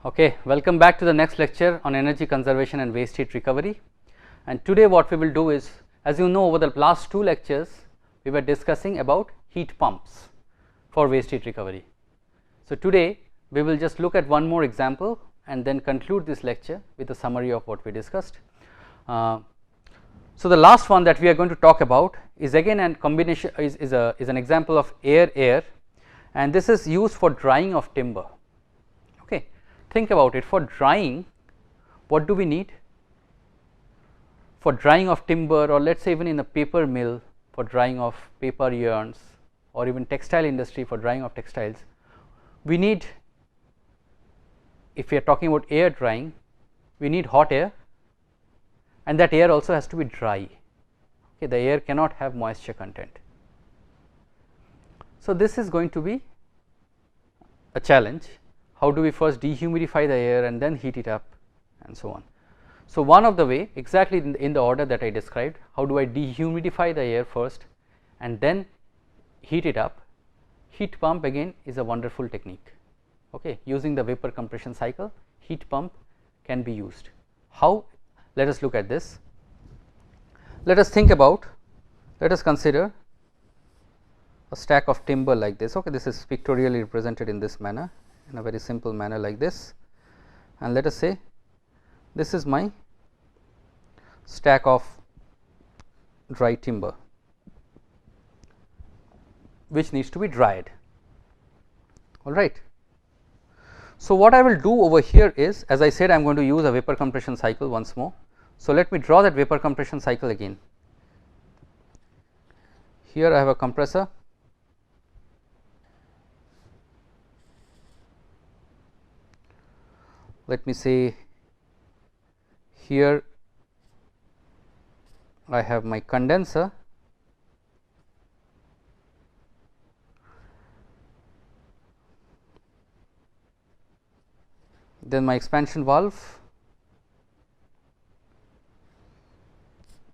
Okay, welcome back to the next lecture on energy conservation and waste heat recovery. And today what we will do is, as you know, over the last two lectures we were discussing about heat pumps for waste heat recovery. So today we will just look at one more example and then conclude this lecture with a summary of what we discussed. So the last one that we are going to talk about is again a combination is an example of air, and this is used for drying of timber. Okay, think about it. For drying, what do we need? For drying of timber, or let us say even in a paper mill for drying of paper yarns, or even textile industry for drying of textiles, we need, if we are talking about air drying, we need hot air, and that air also has to be dry. Okay, the air cannot have moisture content. So this is going to be a challenge. How do we first dehumidify the air and then heat it up and so on. So one of the way, exactly in the order that I described, how do I dehumidify the air first and then heat it up? Heat pump again is a wonderful technique. Okay, using the vapor compression cycle, heat pump can be used. How? Let us look at this. Let us consider a stack of timber like this. Okay, this is pictorially represented in this manner, in a very simple manner like this, and let us say this is my stack of dry timber which needs to be dried. All right. So what I will do over here is, as I said, I am going to use a vapor compression cycle once more. So let me draw that vapor compression cycle again. Here I have a compressor, let me say here I have my condenser, then my expansion valve,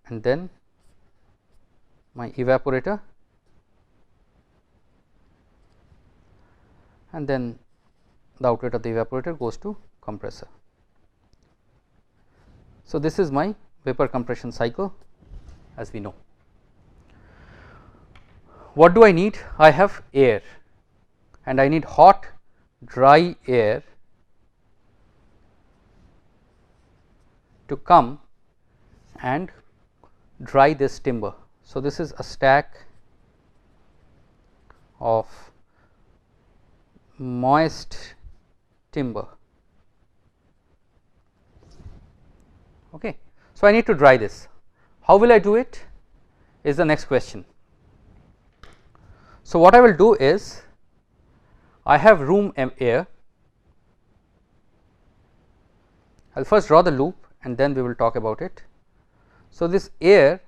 and then my evaporator, and then the outlet of the evaporator goes to compressor. So this is my vapor compression cycle, as we know. What do I need? I have air, and I need hot dry air to come and dry this timber. So this is a stack of moist timber. Okay. So I need to dry this. How will I do it is the next question. So what I will do is, I have room air. I will first draw the loop and then we will talk about it. So this air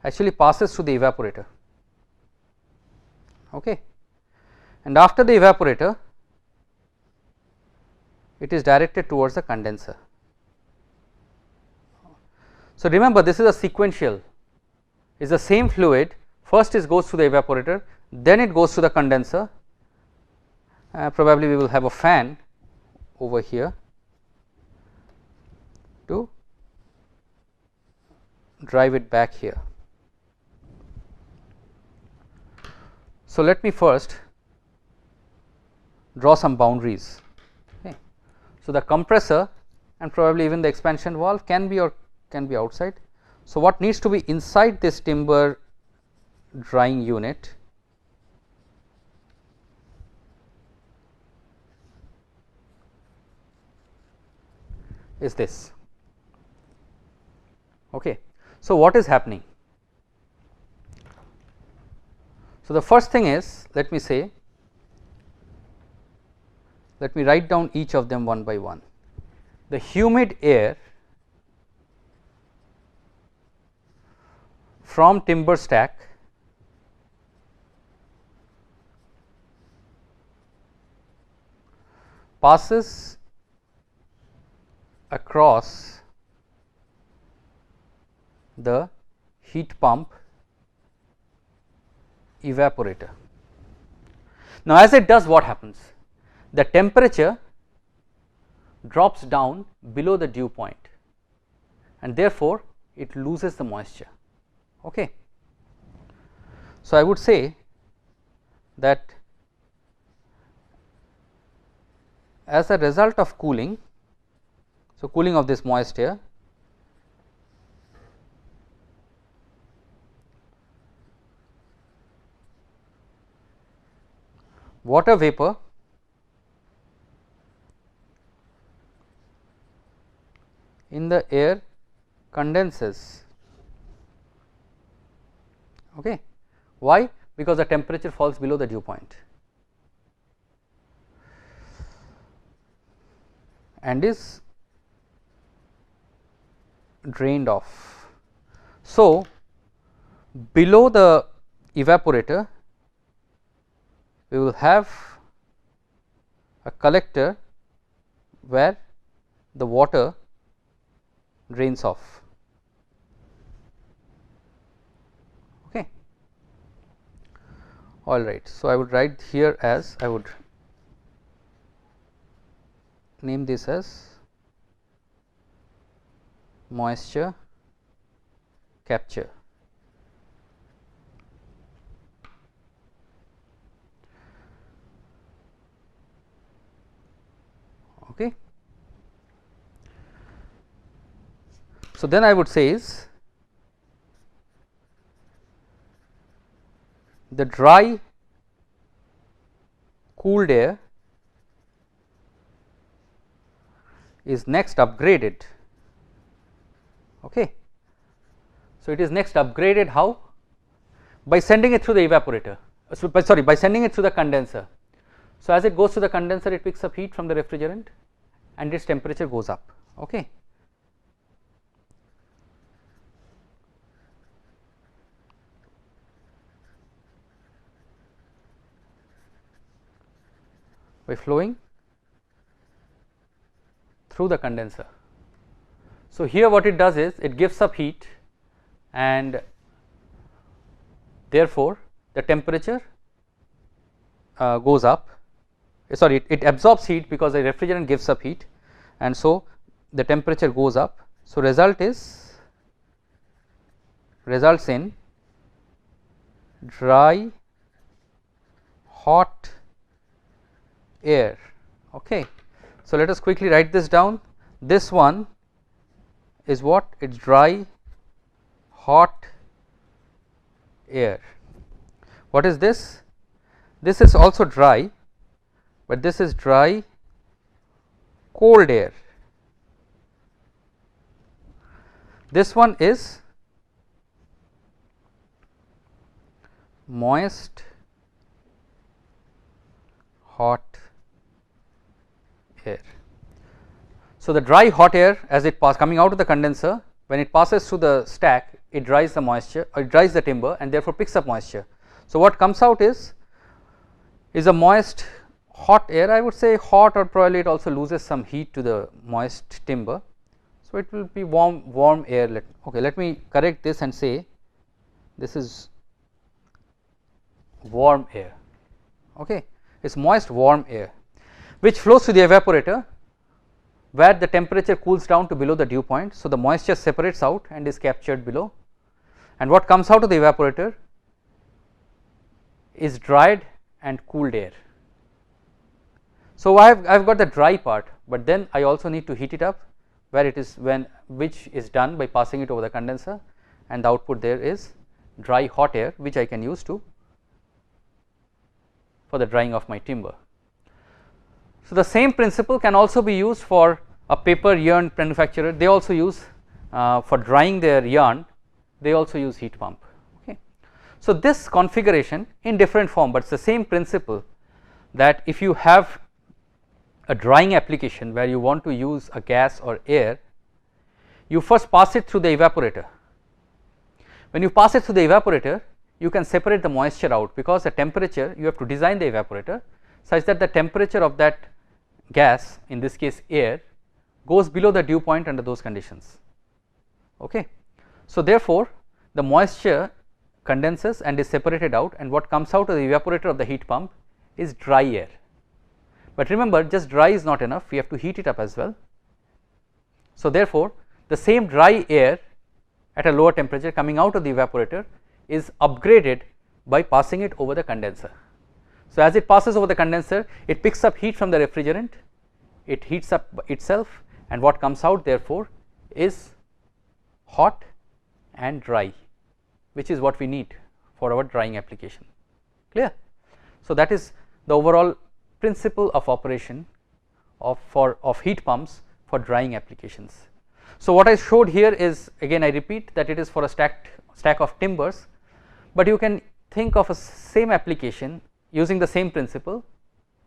actually passes through the evaporator. Okay. And after the evaporator, it is directed towards the condenser. So remember, this is a sequential, is the same fluid, first it goes through the evaporator, then it goes to the condenser. Probably we will have a fan over here to drive it back here. So let me first draw some boundaries. Okay. So the compressor and probably even the expansion valve can be outside. So what needs to be inside this timber drying unit is this. Okay. So what is happening? So the first thing is, let me write down each of them one by one. The humid air from timber stack passes across the heat pump evaporator. Now, as it does, what happens? The temperature drops down below the dew point, and therefore, it loses the moisture. Okay. So, I would say that as a result of cooling, so cooling of this moist air, water vapor in the air condenses. Okay. Why? Because the temperature falls below the dew point and is drained off. So, below the evaporator we will have a collector where the water drains off. Okay. All right. So, I would write here as, I would name this as moisture capture. Okay. So, then I would say is the dry cooled air is next upgraded. Okay. So, it is next upgraded how? By sending it through the evaporator, by sending it through the condenser. So, as it goes to the condenser, it picks up heat from the refrigerant and its temperature goes up. Okay. By flowing through the condenser. So, here what it does is it gives up heat and therefore, the temperature goes up, it absorbs heat because the refrigerant gives up heat, and so the temperature goes up. So, results in dry hot air. Okay. So, let us quickly write this down. This one is what? It is dry hot air. What is this? This is also dry, but this is dry cold air. This one is moist hot air. So, the dry hot air, as it coming out of the condenser, when it passes through the stack, it dries the moisture, or it dries the timber, and therefore picks up moisture. So, what comes out is a moist hot air. I would say hot, or probably it also loses some heat to the moist timber. So, it will be warm air. Let me correct this and say this is warm air. Okay. It is moist warm air which flows to the evaporator where the temperature cools down to below the dew point. So, the moisture separates out and is captured below, and what comes out of the evaporator is dried and cooled air. So, I have got the dry part, but then I also need to heat it up, where it is which is done by passing it over the condenser, and the output there is dry hot air, which I can use for the drying of my timber. So, the same principle can also be used for a paper yarn manufacturer. They also use for drying their yarn, they also use heat pump. Okay. So, this configuration in different form, but it is the same principle, that if you have a drying application where you want to use a gas or air, you first pass it through the evaporator. When you pass it through the evaporator, you can separate the moisture out, because the temperature, you have to design the evaporator such that the temperature of that gas, in this case air, goes below the dew point under those conditions. Okay. So, therefore, the moisture condenses and is separated out, and what comes out of the evaporator of the heat pump is dry air. But remember, just dry is not enough, we have to heat it up as well. So therefore, the same dry air at a lower temperature coming out of the evaporator is upgraded by passing it over the condenser. So as it passes over the condenser, it picks up heat from the refrigerant, it heats up itself, and what comes out therefore is hot and dry, which is what we need for our drying application. Clear? So that is the overall principle of operation of heat pumps for drying applications. So what I showed here is, again I repeat, that it is for a stack of timbers, but you can think of a same application using the same principle,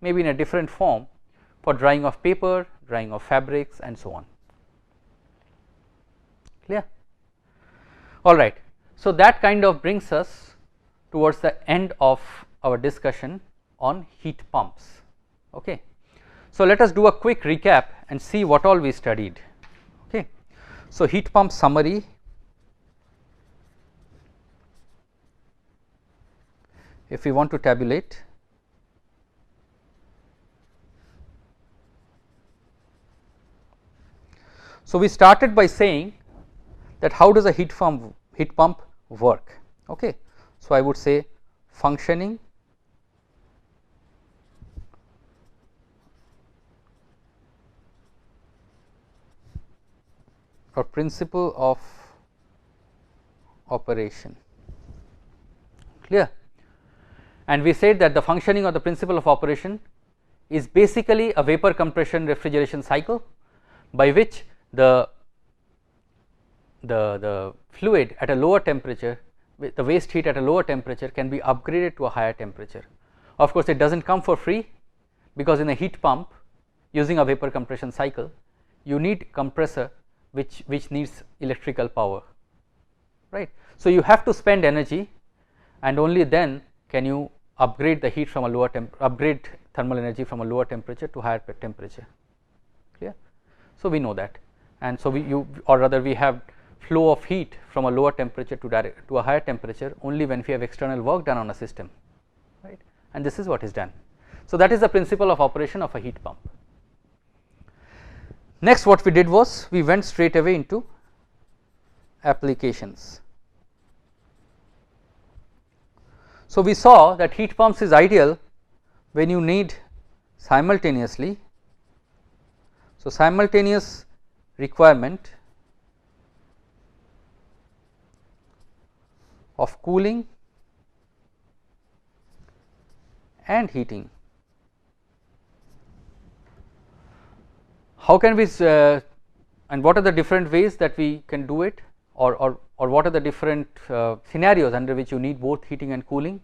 maybe in a different form, for drying of paper, drying of fabrics, and so on. Clear? All right. So that kind of brings us towards the end of our discussion on heat pumps. Okay. So let us do a quick recap and see what all we studied. Okay. So heat pump summary. If we want to tabulate, so we started by saying that how does a heat pump work. Okay. So I would say functioning, or principle of operation. Clear? And we said that the functioning of the principle of operation is basically a vapor compression refrigeration cycle by which the fluid at a lower temperature, the waste heat at a lower temperature can be upgraded to a higher temperature. Of course, it does not come for free, because in a heat pump using a vapor compression cycle you need compressor which needs electrical power, right. So you have to spend energy, and only then can you upgrade the heat from a lower upgrade thermal energy from a lower temperature to higher temperature. Clear? So we know that, and so we have flow of heat from a lower temperature to a higher temperature only when we have external work done on a system, right, and this is what is done. So that is the principle of operation of a heat pump. Next, what we did was we went straight away into applications. So we saw that heat pumps is ideal when you need simultaneously, so simultaneous requirement of cooling and heating. How can we and what are the different ways that we can do it, or what are the different scenarios under which you need both heating and cooling?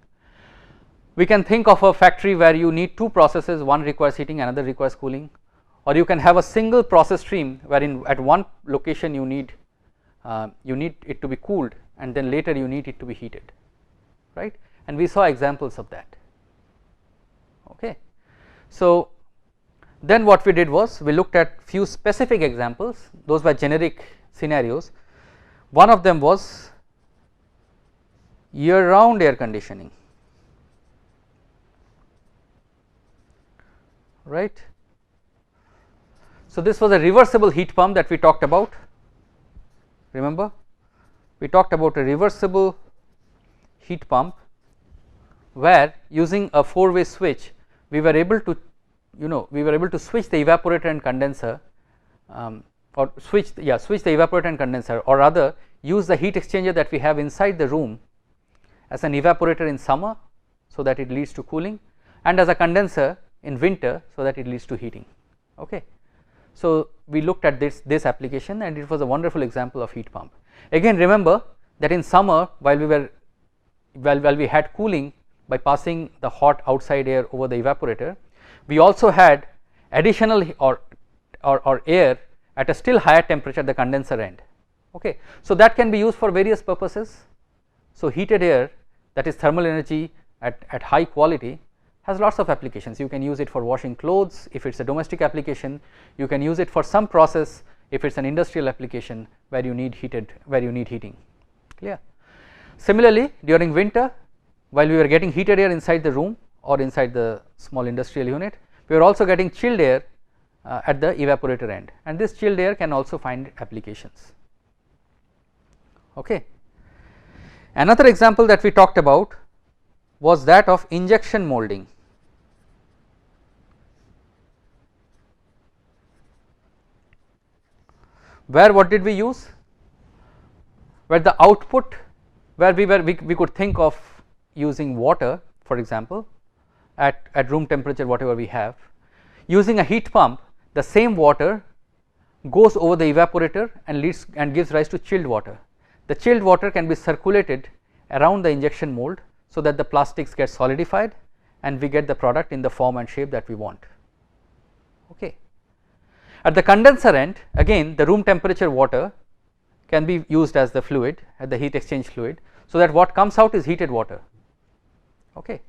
We can think of a factory where you need two processes, one requires heating, another requires cooling, or you can have a single process stream wherein at one location you need it to be cooled, and then later you need it to be heated, right, and we saw examples of that. Okay. So then what we did was we looked at few specific examples, those were generic scenarios. One of them was year round air conditioning, right. So this was a reversible heat pump that we talked about. Remember, we talked about a reversible heat pump where using a four-way switch we were able to switch the evaporator and condenser, or switch the evaporator and condenser, or rather use the heat exchanger that we have inside the room as an evaporator in summer so that it leads to cooling, and as a condenser in winter so that it leads to heating. Okay. So we looked at this application, and it was a wonderful example of heat pump. Again, remember that in summer while we had cooling by passing the hot outside air over the evaporator, we also had additional or air at a still higher temperature at the condenser end. Okay. So that can be used for various purposes. So heated air, that is thermal energy at high quality, has lots of applications. You can use it for washing clothes if it is a domestic application, you can use it for some process if it is an industrial application where you need heating. Clear? Similarly, during winter while we were getting heated air inside the room or inside the small industrial unit, we are also getting chilled air at the evaporator end, and this chilled air can also find applications. Okay. Another example that we talked about was that of injection molding. Where what did we use? Where the output, where we could think of using water, for example, at room temperature, whatever we have, using a heat pump, the same water goes over the evaporator and leads and gives rise to chilled water. The chilled water can be circulated around the injection mold, so that the plastics get solidified and we get the product in the form and shape that we want. Okay. At the condenser end, again the room temperature water can be used as the fluid, at the heat exchange fluid, so that what comes out is heated water. Okay.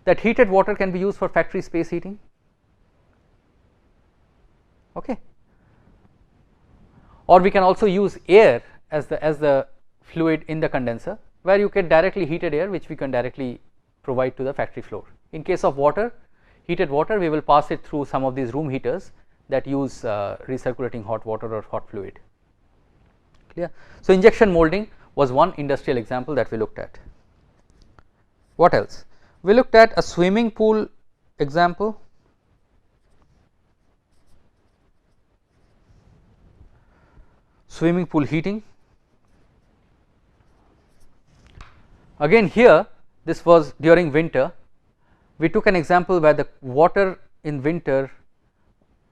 That heated water can be used for factory space heating. Okay. Or we can also use air as the fluid in the condenser, where you get directly heated air, which we can directly provide to the factory floor. In case of water, heated water, we will pass it through some of these room heaters that use recirculating hot water or hot fluid. Clear? So, injection molding was one industrial example that we looked at. What else? We looked at a swimming pool example. Swimming pool heating. Again here, this was during winter. We took an example where the water in winter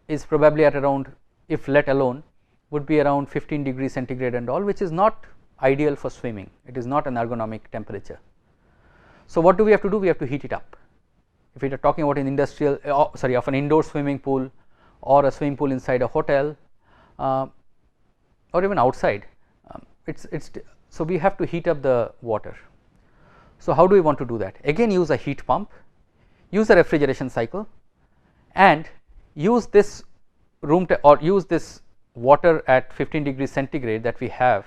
is probably at around, if let alone, would be around 15 degrees centigrade and all, which is not ideal for swimming. It is not an ergonomic temperature. So, what do we have to do? We have to heat it up. If we are talking about an industrial, of an indoor swimming pool or a swimming pool inside a hotel or even outside, so we have to heat up the water. So, how do we want to do that? Again, use a heat pump, use a refrigeration cycle, and use this use this water at 15 degrees centigrade that we have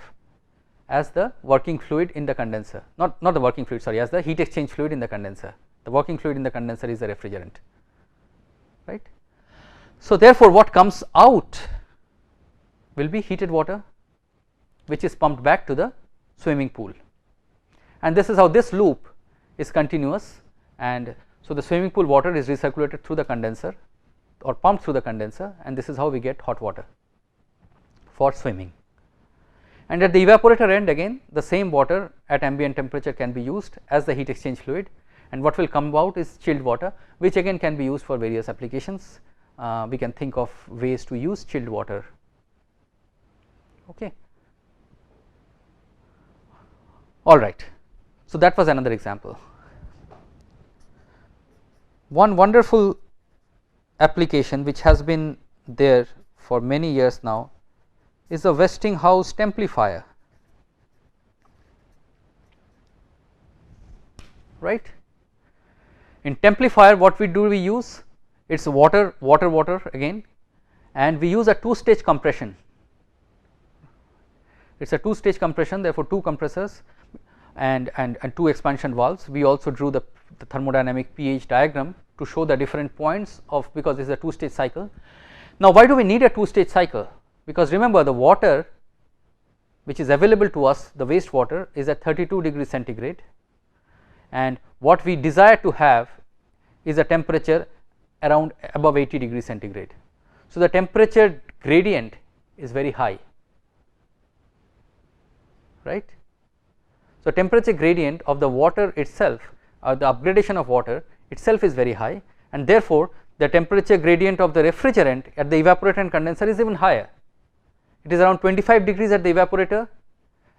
as the working fluid in the condenser, not the working fluid, sorry, as the heat exchange fluid in the condenser. The working fluid in the condenser is the refrigerant, right. So, therefore, what comes out will be heated water, which is pumped back to the swimming pool, and this is how this loop is continuous. And so, the swimming pool water is recirculated through the condenser or pumped through the condenser, and this is how we get hot water for swimming. And at the evaporator end, again the same water at ambient temperature can be used as the heat exchange fluid, and what will come out is chilled water, which again can be used for various applications. We can think of ways to use chilled water. Okay. All right. So, that was another example. One wonderful application which has been there for many years now is the Westinghouse templifier, right. In templifier, what we use, it is water again, and we use a two-stage compression. It is a two-stage compression, therefore, two compressors and two expansion valves. We also drew the thermodynamic pH diagram to show the different points of, because this is a two-stage cycle. Now, why do we need a two-stage cycle? Because remember, the water which is available to us, the waste water, is at 32 degrees centigrade, and what we desire to have is a temperature around above 80 degrees centigrade. So, the temperature gradient is very high, right. So, temperature gradient of the water itself, the upgradation of water itself is very high, and therefore, the temperature gradient of the refrigerant at the evaporator and condenser is even higher. It is around 25 degrees at the evaporator,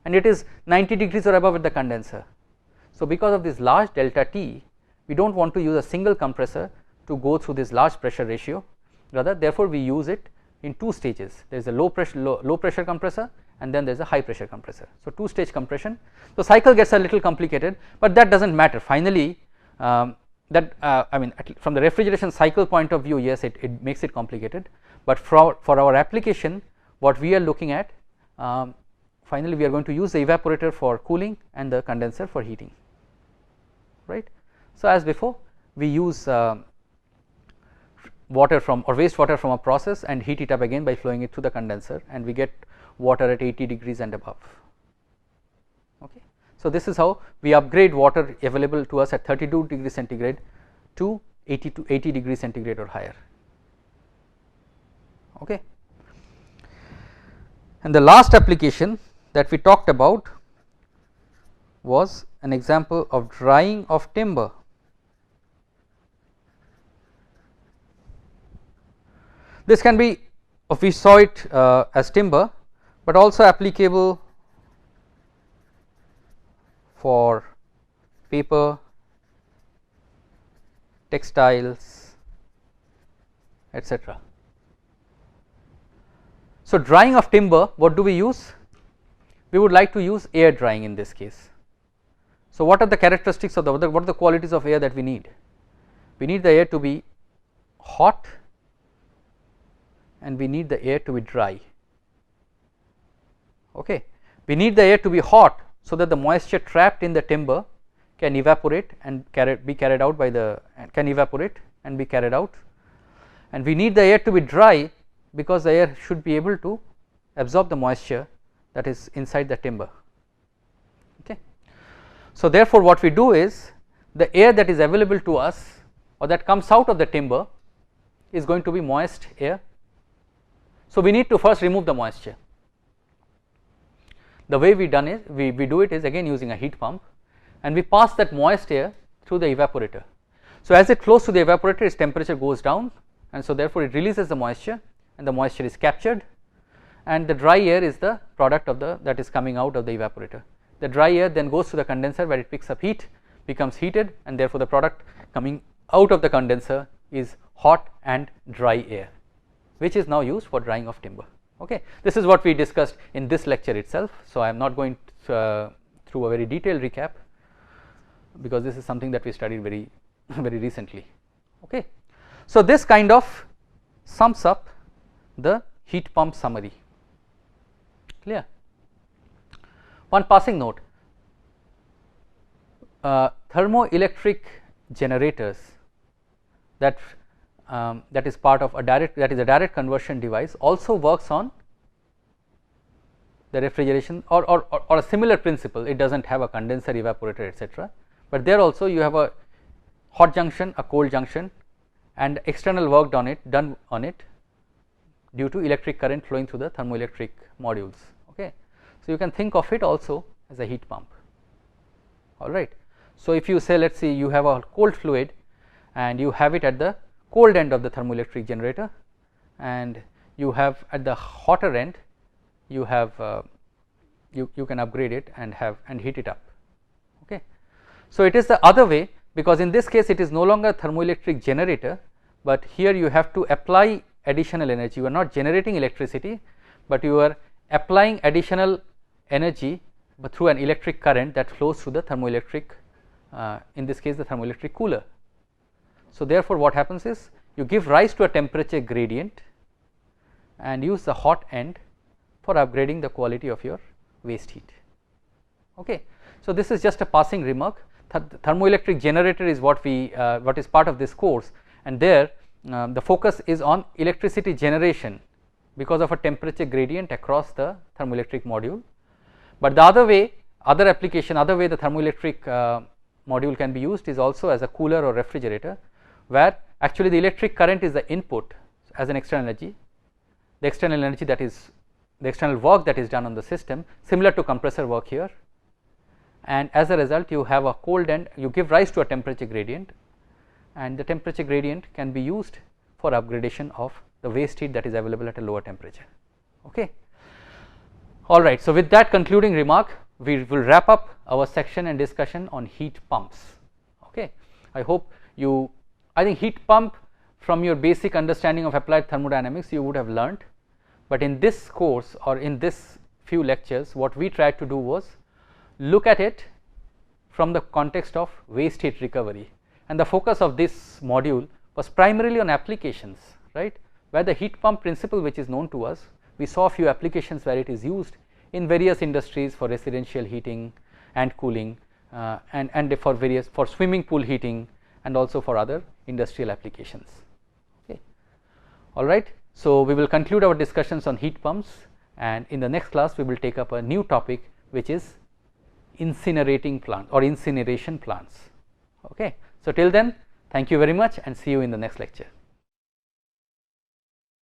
and it is 90 degrees or above at the condenser. So, because of this large delta T, we do not want to use a single compressor to go through this large pressure ratio, rather therefore, we use it in two stages. There is a low pressure compressor, and then there is a high pressure compressor. So, two stage compression. So, cycle gets a little complicated, but that does not matter. Finally, I mean, from the refrigeration cycle point of view, yes, it makes it complicated, but for our application, what we are looking at, finally we are going to use the evaporator for cooling and the condenser for heating, right. So, as before, we use water from or wastewater from a process and heat it up again by flowing it through the condenser, and we get water at 80 degrees and above. Okay. So, this is how we upgrade water available to us at 32 degrees centigrade to 80 degrees centigrade or higher. Okay. And the last application that we talked about was an example of drying of timber. This can be, we saw it as timber, but also applicable for paper, textiles, etc. So, drying of timber, what do we use? We would like to use air drying in this case. So, what are the characteristics of what are the qualities of air that we need? We need the air to be hot and we need the air to be dry. Okay. We need the air to be hot so that the moisture trapped in the timber can evaporate and be carried out by the can evaporate and be carried out, and we need the air to be dry because the air should be able to absorb the moisture that is inside the timber. Okay. So, therefore, what we do is the air that is available to us or that comes out of the timber is going to be moist air. So, we need to first remove the moisture. The way we do it is again using a heat pump, and we pass that moist air through the evaporator. So, as it flows through the evaporator, its temperature goes down, and so therefore, it releases the moisture and the moisture is captured, and the dry air is the product of that is coming out of the evaporator. The dry air then goes to the condenser where it picks up heat, becomes heated, and therefore, the product coming out of the condenser is hot and dry air, which is now used for drying of timber. Okay. This is what we discussed in this lecture itself. So, I am not going through a very detailed recap, because this is something that we studied very recently. Okay. So, this kind of sums up the heat pump summary. Clear? One passing note, thermoelectric generators that is part of a direct conversion device also works on the refrigeration or a similar principle. It does not have a condenser, evaporator, etc., but there also you have a hot junction, a cold junction, and external work done on it due to electric current flowing through the thermoelectric modules. Okay. So, you can think of it also as a heat pump. All right. So, if you say, let us say you have a cold fluid and you have it at the cold end of the thermoelectric generator, and you have at the hotter end you have you can upgrade it and heat it up. Okay. So, it is the other way, because in this case it is no longer a thermoelectric generator, but here you have to apply additional energy. You are not generating electricity, but you are applying additional energy but through an electric current that flows through the thermoelectric, in this case the thermoelectric cooler. So, therefore, what happens is you give rise to a temperature gradient and use the hot end for upgrading the quality of your waste heat. Okay. So, this is just a passing remark. Thermoelectric generator is what is part of this course, and there the focus is on electricity generation because of a temperature gradient across the thermoelectric module. But the other way the thermoelectric module can be used is also as a cooler or refrigerator, where actually the electric current is the input as an external energy, the external energy that is the external work that is done on the system, similar to compressor work here, and as a result you have a cold end, you give rise to a temperature gradient, and the temperature gradient can be used for upgradation of the waste heat that is available at a lower temperature. Okay. All right. So, with that concluding remark, we will wrap up our section and discussion on heat pumps. Okay. I hope I think heat pump, from your basic understanding of applied thermodynamics, you would have learnt, but in this course or in this few lectures, what we tried to do was look at it from the context of waste heat recovery, and the focus of this module was primarily on applications, right, where the heat pump principle, which is known to us, we saw a few applications where it is used in various industries for residential heating and cooling, and for swimming pool heating, and also for other industrial applications. Okay. All right. So, we will conclude our discussions on heat pumps, and in the next class we will take up a new topic, which is incinerating plants or incineration plants. Okay. So, till then, thank you very much and see you in the next lecture.